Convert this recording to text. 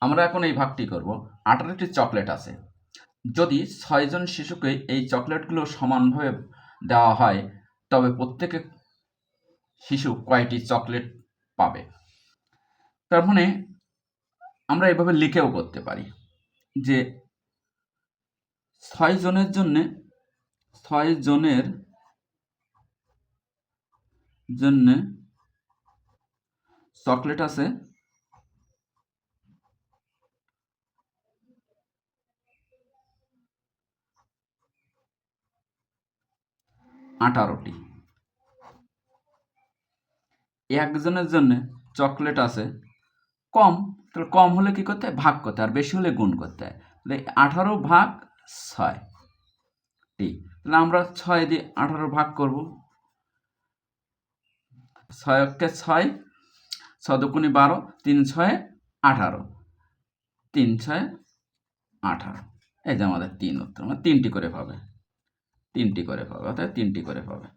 আমরা এখন এই ভাগটি করব। 18টি চকলেট আছে। যদি 6 জন শিশুকে এই চকলেটগুলো সমানভাবে দেওয়া হয় তবে প্রত্যেকে শিশু কয়টি চকলেট পাবে? তার মানে আমরা এভাবে লিখেও করতে পারি যে 6 জনের জন্য চকলেট আছে 18টি। একজনের জন্য চকলেট আছে কম, তাহলে কম হলে কি করতে হয়? ভাগ করতে হয়, আর বেশি হলে গুণ করতে হয়। তাহলে 18 ভাগ 6, তাহলে আমরা 6 দিয়ে 18 ভাগ করব। 6 কে 6, 6 দুগুণে 12, 3 6 18, 3 6 18। এই যে আমাদের 3 উত্তর, মানে 3টি করে পাবে, অর্থাৎ 3টি করে পাবে।